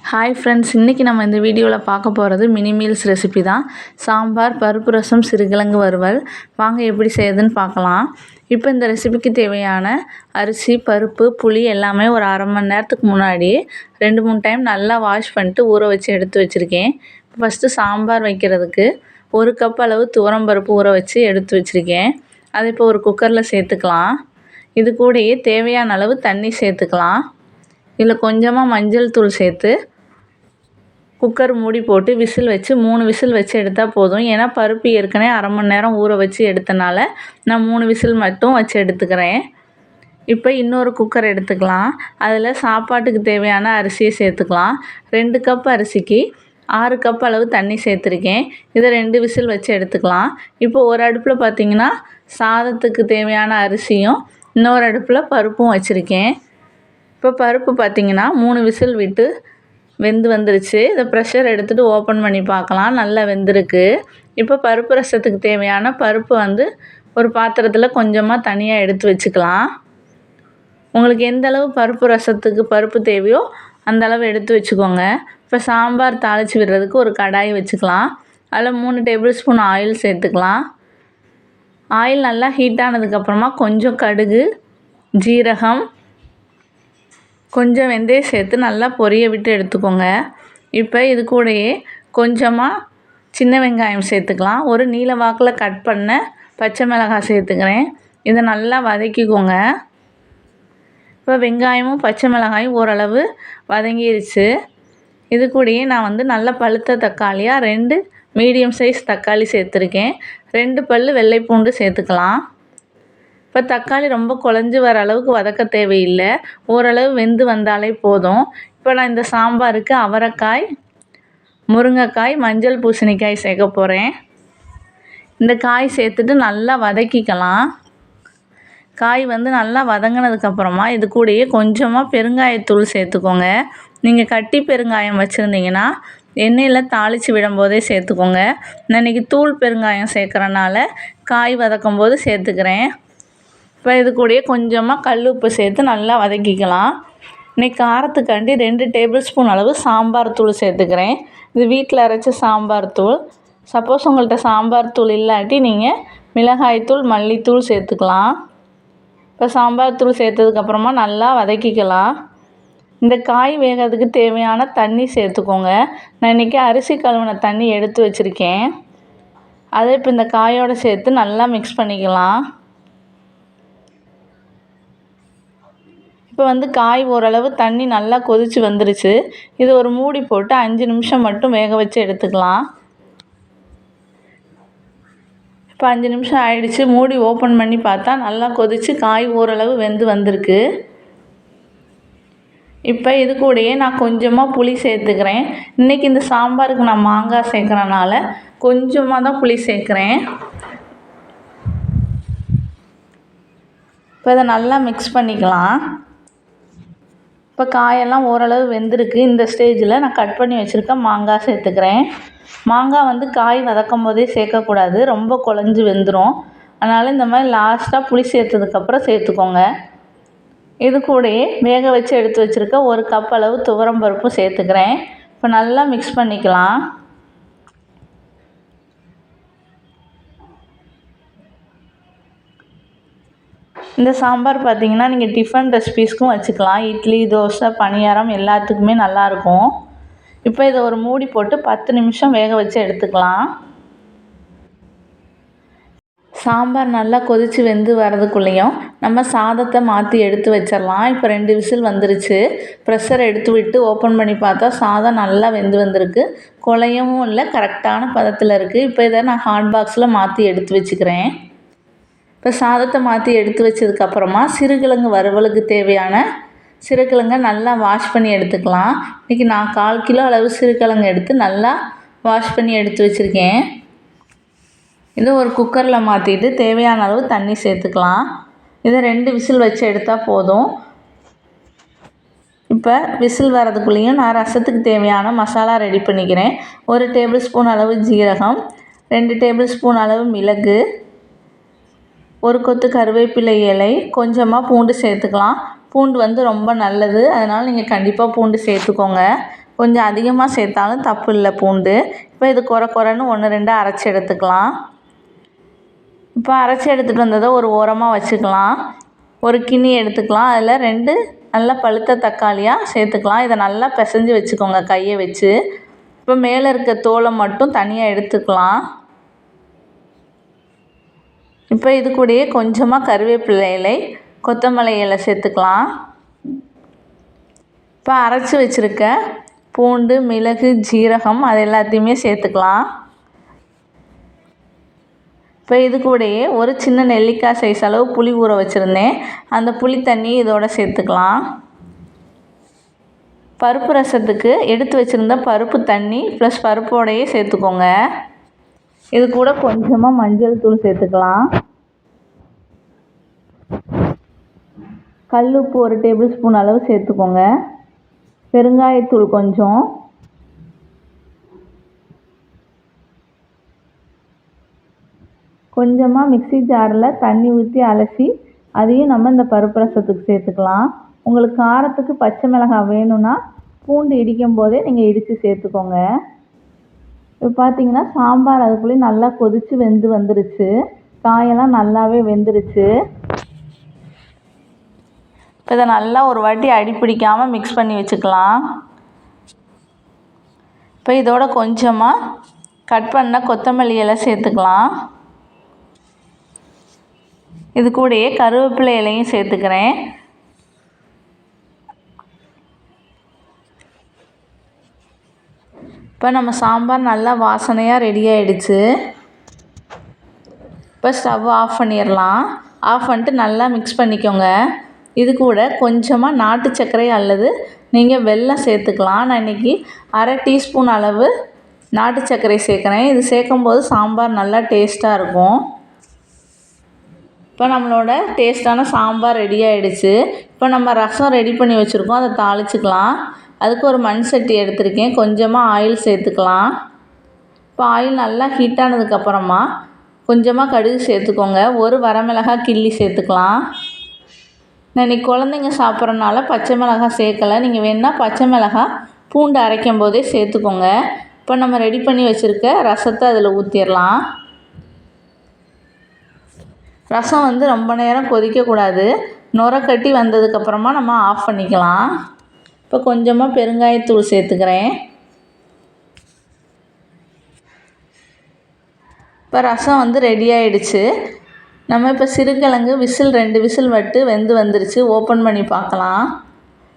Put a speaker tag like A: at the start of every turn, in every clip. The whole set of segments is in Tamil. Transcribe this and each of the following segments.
A: ஹாய் ஃப்ரெண்ட்ஸ், இன்றைக்கி நம்ம இந்த வீடியோவில் பார்க்க போகிறது மினி மீல்ஸ் ரெசிபி தான். சாம்பார், பருப்பு ரசம், சிறுகிழங்கு வறுவல். வாங்க எப்படி செய்யுதுன்னு பார்க்கலாம். இப்போ இந்த ரெசிபிக்கு தேவையான அரிசி, பருப்பு, புளி எல்லாமே ஒரு அரை மணி நேரத்துக்கு முன்னாடி 2-3 டைம் நல்லா வாஷ் பண்ணிட்டு ஊற வச்சு எடுத்து வச்சுருக்கேன். ஃபஸ்ட்டு சாம்பார் வைக்கிறதுக்கு 1 கப் அளவு துவரம்பருப்பு ஊற வச்சு எடுத்து வச்சுருக்கேன். அதை இப்போ ஒரு குக்கரில் சேர்த்துக்கலாம். இது கூடயே தேவையான அளவு தண்ணி சேர்த்துக்கலாம். இதில் கொஞ்சமாக மஞ்சள் தூள் சேர்த்து குக்கர் மூடி போட்டு விசில் வச்சு 3 விசில் வச்சு எடுத்தால் போதும். ஏன்னா பருப்பு ஏற்கனவே அரை மணி நேரம் ஊற வச்சு எடுத்தனால நான் 3 விசில் மட்டும் வச்சு எடுத்துக்கிறேன். இப்போ இன்னொரு குக்கர் எடுத்துக்கலாம். அதில் சாப்பாட்டுக்கு தேவையான அரிசியை சேர்த்துக்கலாம். 2 கப் அரிசிக்கு 6 கப் அளவு தண்ணி சேர்த்துருக்கேன். இதை 2 விசில் வச்சு எடுத்துக்கலாம். இப்போ ஒரு அடுப்பில் பார்த்திங்கன்னா சாதத்துக்கு தேவையான அரிசியும் இன்னொரு அடுப்பில் பருப்பும் வச்சுருக்கேன். இப்போ பருப்பு பார்த்திங்கன்னா 3 விசில் விட்டு வெந்து வந்துருச்சு. இதை ப்ரெஷர் எடுத்துகிட்டு ஓப்பன் பண்ணி பார்க்கலாம். நல்லா வெந்திருக்கு. இப்போ பருப்பு ரசத்துக்கு தேவையான பருப்பு ஒரு பாத்திரத்தில் கொஞ்சமாக தனியாக எடுத்து வச்சுக்கலாம். உங்களுக்கு எந்த அளவு பருப்பு ரசத்துக்கு பருப்பு தேவையோ அந்த அளவு எடுத்து வச்சுக்கோங்க. இப்போ சாம்பார் தாளித்து விடுறதுக்கு ஒரு கடாய் வச்சுக்கலாம். அதில் 3 டேபிள் ஸ்பூன் ஆயில் சேர்த்துக்கலாம். ஆயில் நல்லா ஹீட் ஆனதுக்கப்புறமா கொஞ்சம் கடுகு, ஜீரகம், கொஞ்சம் வெந்தயம் சேர்த்து நல்லா பொரிய விட்டு எடுத்துக்கோங்க. இப்போ இது கூடயே கொஞ்சமாக சின்ன வெங்காயம் சேர்த்துக்கலாம். ஒரு நீல வாக்கில் கட் பண்ண பச்சை மிளகாய் சேர்த்துக்கிறேன். இதை நல்லா வதக்கிக்கோங்க. இப்போ வெங்காயமும் பச்சை மிளகாயும் ஓரளவு வதங்கிருச்சு. இது கூடயே நான் நல்ல பழுத்த தக்காளியாக 2 மீடியம் சைஸ் தக்காளி சேர்த்துருக்கேன். 2 பல் வெள்ளை பூண்டு சேர்த்துக்கலாம். இப்போ தக்காளி ரொம்ப குழஞ்சி வர அளவுக்கு வதக்க தேவையில்லை. ஓரளவு வெந்து வந்தாலே போதும். இப்போ நான் இந்த சாம்பாருக்கு அவரைக்காய், முருங்கைக்காய், மஞ்சள் பூசணிக்காய் சேர்க்க போகிறேன். இந்த காய் சேர்த்துட்டு நல்லா வதக்கிக்கலாம். காய் நல்லா வதங்கினதுக்கப்புறமா இது கூடயே கொஞ்சமாக பெருங்காயத்தூள் சேர்த்துக்கோங்க. நீங்கள் கட்டி பெருங்காயம் வச்சுருந்தீங்கன்னா எண்ணெயில் தாளித்து விடும்போதே சேர்த்துக்கோங்க. நான் இன்றைக்கி தூள் பெருங்காயம் சேர்க்குறனால காய் வதக்கும் போது சேர்த்துக்கிறேன். இப்போ இது கூடயே கொஞ்சமாக கல் உப்பு சேர்த்து நல்லா வதக்கிக்கலாம். இன்றைக்கி காரத்துக்காண்டி 2 டேபிள் ஸ்பூன் அளவு சாம்பார் தூள் சேர்த்துக்கிறேன். இது வீட்டில் அரைச்ச சாம்பார் தூள். சப்போஸ் உங்கள்கிட்ட சாம்பார் தூள் இல்லாட்டி நீங்கள் மிளகாய்த்தூள், மல்லித்தூள் சேர்த்துக்கலாம். இப்போ சாம்பார் தூள் சேர்த்ததுக்கப்புறமா நல்லா வதக்கிக்கலாம். இந்த காய் வேகிறதுக்கு தேவையான தண்ணி சேர்த்துக்கோங்க. நான் இன்றைக்கி அரிசி கழுவின தண்ணி எடுத்து வச்சுருக்கேன். அதை இப்போ இந்த காயோடு சேர்த்து நல்லா மிக்ஸ் பண்ணிக்கலாம். இப்போ காய் ஓரளவு தண்ணி நல்லா கொதித்து வந்துருச்சு. இது ஒரு மூடி போட்டு 5 நிமிஷம் மட்டும் வேக வச்சு எடுத்துக்கலாம். இப்போ 5 நிமிஷம் ஆயிடுச்சு. மூடி ஓப்பன் பண்ணி பார்த்தா நல்லா கொதித்து காய் ஓரளவு வெந்து வந்திருக்கு. இப்போ இது கூடயே நான் கொஞ்சமாக புளி சேர்த்துக்கிறேன். இன்றைக்கி இந்த சாம்பாருக்கு நான் மாங்காய் சேர்க்குறனால கொஞ்சமாக தான் புளி சேர்க்குறேன். இப்போ இதை நல்லா மிக்ஸ் பண்ணிக்கலாம். இப்போ காயெல்லாம் ஓரளவு வெந்திருக்கு. இந்த ஸ்டேஜில் நான் கட் பண்ணி வச்சுருக்க மாங்காய் சேர்த்துக்கிறேன். மாங்காய் காய் வதக்கும் போதே சேர்க்கக்கூடாது, ரொம்ப குழஞ்சி வெந்துடும். அதனால் இந்த மாதிரி லாஸ்ட்டாக புளி சேர்த்ததுக்கப்புறம் சேர்த்துக்கோங்க. இது கூடயே வேக வச்சு எடுத்து வச்சுருக்க 1 கப் அளவு துவரம் பருப்பும் சேர்த்துக்கிறேன். இப்போ நல்லா மிக்ஸ் பண்ணிக்கலாம். இந்த சாம்பார் பார்த்திங்கன்னா நீங்கள் டிஃபன் ரெசிபீஸ்க்கும் வச்சுக்கலாம். இட்லி, தோசை, பணியாரம் எல்லாத்துக்குமே நல்லாயிருக்கும். இப்போ இதை ஒரு மூடி போட்டு 10 நிமிஷம் வேக வச்சு எடுத்துக்கலாம். சாம்பார் நல்லா கொதித்து வெந்து வரதுக்குள்ளேயும் நம்ம சாதத்தை மாற்றி எடுத்து வச்சிடலாம். இப்போ 2 விசில் வந்துருச்சு. ப்ரெஷரை எடுத்து விட்டு ஓப்பன் பண்ணி பார்த்தா சாதம் நல்லா வெந்து வந்திருக்கு. குழையவும் இல்லை, கரெக்டான பதத்தில் இருக்குது. இப்போ இதை நான் ஹாட் பாக்ஸில் மாற்றி எடுத்து வச்சுக்கிறேன். இப்போ சாதத்தை மாற்றி எடுத்து வச்சதுக்கப்புறமா சிறுகிழங்கு வறுவலுக்கு தேவையான சிறுகிழங்கை நல்லா வாஷ் பண்ணி எடுத்துக்கலாம். இன்றைக்கி நான் 1/4 கிலோ அளவு சிறுகிழங்கு எடுத்து நல்லா வாஷ் பண்ணி எடுத்து வச்சுருக்கேன். இதை ஒரு குக்கரில் மாற்றிட்டு தேவையான அளவு தண்ணி சேர்த்துக்கலாம். இதை 2 விசில் வச்சு எடுத்தால் போதும். இப்போ விசில் வரதுக்குள்ளேயும் நான் ரசத்துக்கு தேவையான மசாலா ரெடி பண்ணிக்கிறேன். 1 டேபிள் ஸ்பூன் அளவு ஜீரகம், 2 டேபிள் ஸ்பூன் அளவு மிளகு, 1 கொத்து கருவேப்பிலை இலை, கொஞ்சமாக பூண்டு சேர்த்துக்கலாம். பூண்டு ரொம்ப நல்லது, அதனால் நீங்கள் கண்டிப்பாக பூண்டு சேர்த்துக்கோங்க. கொஞ்சம் அதிகமாக சேர்த்தாலும் தப்பு இல்லை பூண்டு. இப்போ இது கொரன்னு 1, 2 அரைச்சி எடுத்துக்கலாம். இப்போ அரைச்சி எடுத்துகிட்டு வந்ததை ஒரு ஓரமாக வச்சுக்கலாம். ஒரு கிண்ணி எடுத்துக்கலாம். அதில் 2 நல்லா பழுத்த தக்காளியாக சேர்த்துக்கலாம். இதை நல்லா பிசைஞ்சு வச்சுக்கோங்க கையை வச்சு. இப்போ மேலே இருக்க தோலை மட்டும் தனியாக எடுத்துக்கலாம். இப்போ இது கூடயே கொஞ்சமாக கருவேப்பிலை இலை, கொத்தமல்லி இலை சேர்த்துக்கலாம். இப்போ அரைச்சி வச்சுருக்க பூண்டு, மிளகு, ஜீரகம் அது எல்லாத்தையுமே சேர்த்துக்கலாம். இப்போ இது கூடயே ஒரு சின்ன நெல்லிக்காய் சைஸ் அளவு புளி ஊற வச்சுருந்தேன். அந்த புளி தண்ணி இதோட சேர்த்துக்கலாம். பருப்பு ரசத்துக்கு எடுத்து வச்சுருந்த பருப்பு தண்ணி ப்ளஸ் பருப்போடையே சேர்த்துக்கோங்க. இது கூட கொஞ்சமாக மஞ்சள் தூள் சேர்த்துக்கலாம். கல் உப்பு 1 டேபிள் ஸ்பூன் அளவு சேர்த்துக்கோங்க. பெருங்காயத்தூள் கொஞ்சம், கொஞ்சமாக மிக்ஸி ஜாரில் தண்ணி ஊற்றி அலசி அதையும் நம்ம இந்த பருப்பு ரசத்துக்கு சேர்த்துக்கலாம். உங்களுக்கு காரத்துக்கு பச்சை மிளகாய் வேணும்னா பூண்டு இடிக்கும் போதே நீங்கள் இடித்து சேர்த்துக்கோங்க. இப்போ பார்த்தீங்கன்னா சாம்பார் அதுக்குள்ளேயே நல்லா கொதித்து வெந்து வந்துருச்சு. காயெல்லாம் நல்லாவே வெந்துருச்சு. இப்போ இதை நல்லா ஒரு வாட்டி அடி பிடிக்காமல் மிக்ஸ் பண்ணி வச்சுக்கலாம். இப்போ இதோட கொஞ்சமாக கட் பண்ண கொத்தமல்லி இலை சேர்த்துக்கலாம். இது கூடயே கருவேப்பிலை இலையும் சேர்த்துக்கிறேன். இப்போ நம்ம சாம்பார் நல்லா வாசனையாக ரெடி ஆகிடுச்சு. இப்போ ஸ்டவ் ஆஃப் பண்ணிடலாம். ஆஃப் பண்ணிட்டு நல்லா மிக்ஸ் பண்ணிக்கோங்க. இது கூட கொஞ்சமாக நாட்டு சர்க்கரை அல்லது நீங்கள் வெல்லம் சேர்த்துக்கலாம். நான் இன்றைக்கி அரை டீஸ்பூன் அளவு நாட்டு சர்க்கரை சேர்க்குறேன். இது சேர்க்கும்போது சாம்பார் நல்லா டேஸ்ட்டாக இருக்கும். இப்போ நம்மளோட டேஸ்ட்டான சாம்பார் ரெடி ஆகிடுச்சு. இப்போ நம்ம ரசம் ரெடி பண்ணி வச்சுருக்கோம், அதை தாளிச்சுக்கலாம். அதுக்கு ஒரு மண் சட்டி எடுத்திருக்கேன். கொஞ்சமாக ஆயில் சேர்த்துக்கலாம். இப்போ ஆயில் நல்லா ஹீட் ஆனதுக்கப்புறமா கொஞ்சமாக கடுகு சேர்த்துக்கோங்க. ஒரு வரமிளகாய் கிள்ளி சேர்த்துக்கலாம். நான் இன்றைக்கி குழந்தைங்க சாப்பிட்றதுனால பச்சை மிளகாய் சேர்க்கலை. நீங்கள் வேணுன்னா பச்சை மிளகாய் பூண்டு அரைக்கும் போதே சேர்த்துக்கோங்க. இப்போ நம்ம ரெடி பண்ணி வச்சுருக்க ரசத்தை அதில் ஊற்றிடலாம். ரசம் ரொம்ப நேரம் கொதிக்கக்கூடாது. நுரை கட்டி வந்ததுக்கப்புறமா நம்ம ஆஃப் பண்ணிக்கலாம். இப்போ கொஞ்சமாக பெருங்காயத்தூள் சேர்த்துக்கிறேன். இப்போ ரசம் ரெடி ஆகிடுச்சு. நம்ம இப்போ சிறுகிழங்கு 2 விசில் விட்டு வெந்து வந்துருச்சு. ஓப்பன் பண்ணி பார்க்கலாம்.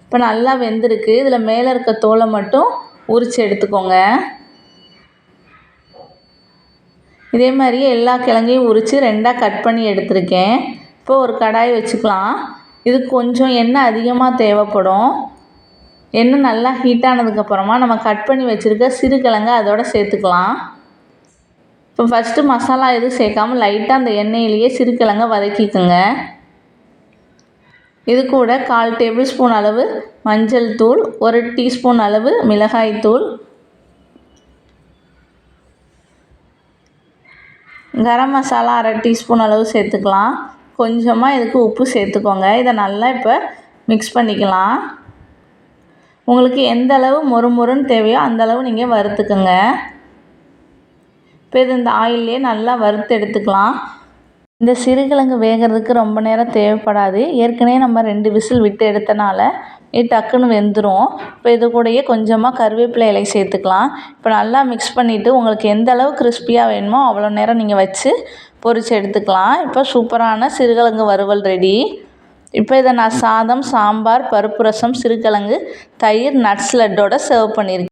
A: இப்போ நல்லா வெந்திருக்கு. இதில் மேலே இருக்க தோலை மட்டும் உரித்து எடுத்துக்கோங்க. இதே மாதிரியே எல்லா கிழங்கையும் உரித்து 2ஆக கட் பண்ணி எடுத்திருக்கேன். இப்போ ஒரு கடாய் வச்சுக்கலாம். இதுக்கு கொஞ்சம் எண்ணெய் அதிகமாக தேவைப்படும். எண்ணெய் நல்லா ஹீட் ஆனதுக்கப்புறமா நம்ம கட் பண்ணி வச்சுருக்க சிறுகிழங்கை அதோட சேர்த்துக்கலாம். இப்போ ஃபஸ்ட்டு மசாலா எதுவும் சேர்க்காமல் லைட்டாக அந்த எண்ணெயிலேயே சிறுகிழங்கை வதக்கிக்கோங்க. இது கூட 1/4 டேபிள் ஸ்பூன் அளவு மஞ்சள் தூள், 1 டீஸ்பூன் அளவு மிளகாய் தூள், கரம் மசாலா 1/2 டீஸ்பூன் அளவு சேர்த்துக்கலாம். கொஞ்சமாக இதுக்கு உப்பு சேர்த்துக்கோங்க. இதை நல்லா இப்போ மிக்ஸ் பண்ணிக்கலாம். உங்களுக்கு எந்த அளவு மொறுமொறுன்னு தேவையோ அந்தளவு நீங்கள் வறுத்துக்குங்க. இப்போ இது இந்த ஆயிலே நல்லா வறுத்து எடுத்துக்கலாம். இந்த சிறுகிழங்கு வேகிறதுக்கு ரொம்ப நேரம் தேவைப்படாது. ஏற்கனவே நம்ம 2 விசில் விட்டு எடுத்தனால டக்குன்னு வெந்துடும். இப்போ இது கூடயே கொஞ்சமாக கருவேப்பிலை இலை சேர்த்துக்கலாம். இப்போ நல்லா மிக்ஸ் பண்ணிவிட்டு உங்களுக்கு எந்த அளவு கிறிஸ்பியாக வேணுமோ அவ்வளோ நேரம் நீங்கள் வச்சு பொரித்து எடுத்துக்கலாம். இப்போ சூப்பரான சிறுகிழங்கு வறுவல் ரெடி. இப்போ இதை நான் சாதம், சாம்பார், பருப்பு ரசம், சிறுகிழங்கு, தயிர், நட்ஸ் லட்டோட சர்வ் பண்ணியிருக்கேன்.